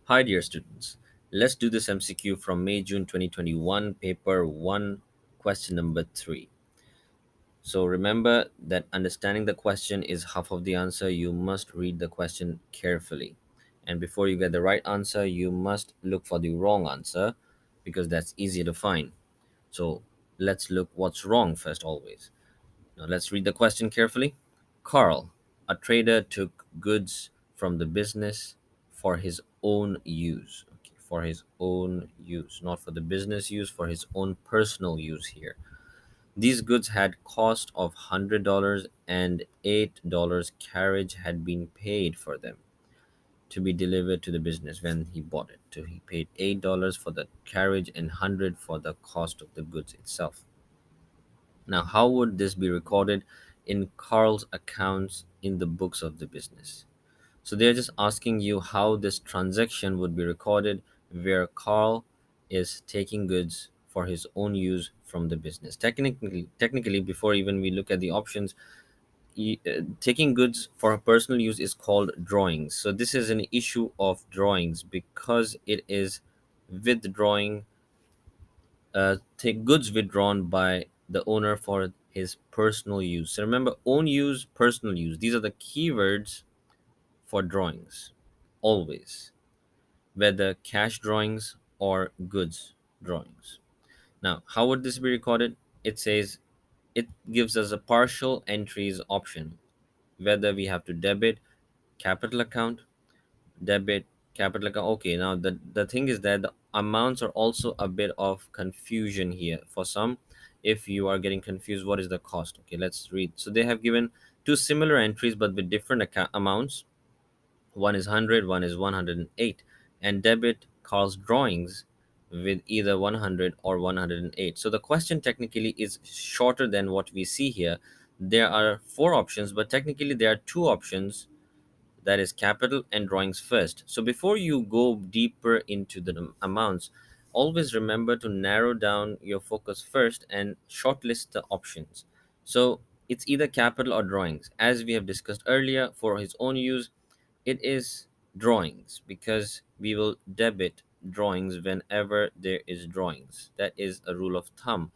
Hi, dear students. Let's do this MCQ from May June 2021, paper 1, question number 3. So remember that understanding the question is half of the answer. You must read the question carefully. And before you get the right answer, you must look for the wrong answer because that's easier to find. So let's look what's wrong first, always. Now let's read the question carefully. Carl, a trader, took goods from the business for his own use. Okay, for his own use, not for the business use, for his own personal use here. These goods had cost of $100 and $8 carriage had been paid for them to be delivered to the business when he bought it. So he paid $8 for the carriage and 100 for the cost of the goods itself. Now, how would this be recorded in Carl's accounts in the books of the business? So they're just asking you how this transaction would be recorded where Carl is taking goods for his own use from the business. Technically, before even we look at the options, taking goods for personal use is called drawings. So this is an issue of drawings because it is withdrawing take goods withdrawn by the owner for his personal use. So remember, own use, personal use. These are the keywords for drawings, always, whether cash drawings or goods drawings. Now, how would this be recorded? It says it gives us a partial entries option, whether we have to debit capital account, debit capital account. Okay, now the thing is that the amounts are also a bit of confusion here for some. If you are getting confused, what is the cost? Okay, let's read. So they have given two similar entries but with different amounts. One is 100, one is 108, and debit Carl's drawings with either 100 or 108. So the question technically is shorter than what we see here. There are four options, but technically there are two options, that is capital and drawings first. So before you go deeper into the amounts, always remember to narrow down your focus first and shortlist the options. So it's either capital or drawings. As we have discussed earlier, for his own use, it is drawings because we will debit drawings whenever there is drawings. That is a rule of thumb.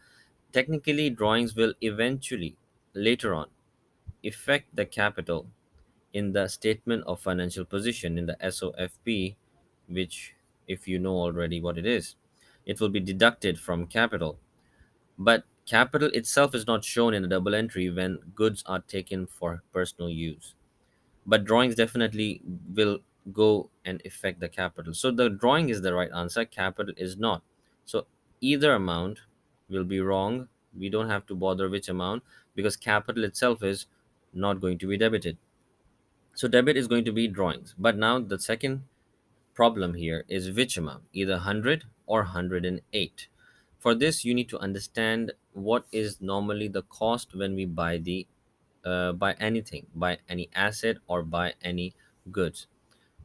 Technically, drawings will eventually, later on, affect the capital in the statement of financial position in the SOFP, which, if you know already what it is, it will be deducted from capital. But capital itself is not shown in a double entry when goods are taken for personal use. But drawings definitely will go and affect the capital. So the drawing is the right answer, capital is not. So either amount will be wrong. We don't have to bother which amount because capital itself is not going to be debited. So debit is going to be drawings. But now the second problem here is which amount, either 100 or 108. For this, you need to understand what is normally the cost when we buy anything, buy any asset or buy any goods.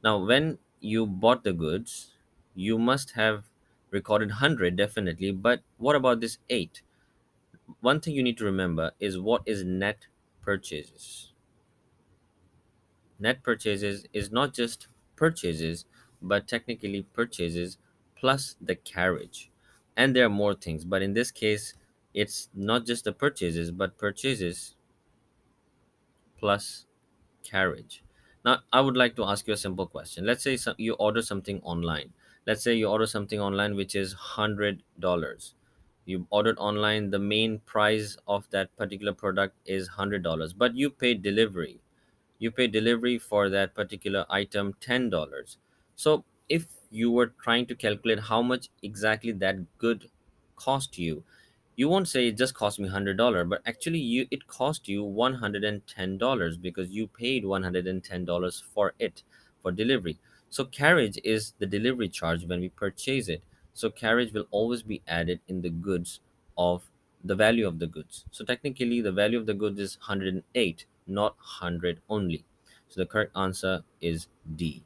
Now, when you bought the goods, you must have recorded 100 definitely, but what about this 8? One thing you need to remember is what is net purchases. Net purchases is not just purchases, but technically purchases plus the carriage. And there are more things, but in this case, it's not just the purchases, but purchases plus carriage. Now, I would like to ask you a simple question. Let's say you order something online. Let's say you order something online which is $100. You ordered online, the main price of that particular product is $100, but you pay delivery for that particular item $10. So if you were trying to calculate how much exactly that good cost you, you won't say it just cost me $100, but actually it cost you $110 because you paid $110 for it, for delivery. So carriage is the delivery charge when we purchase it. So carriage will always be added in the goods of the value of the goods. So technically the value of the goods is 108, not 100 only. So the correct answer is D.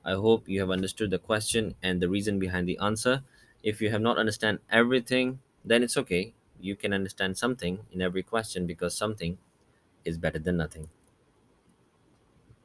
I hope you have understood the question and the reason behind the answer. If you have not understand everything, then it's okay. You can understand something in every question because something is better than nothing.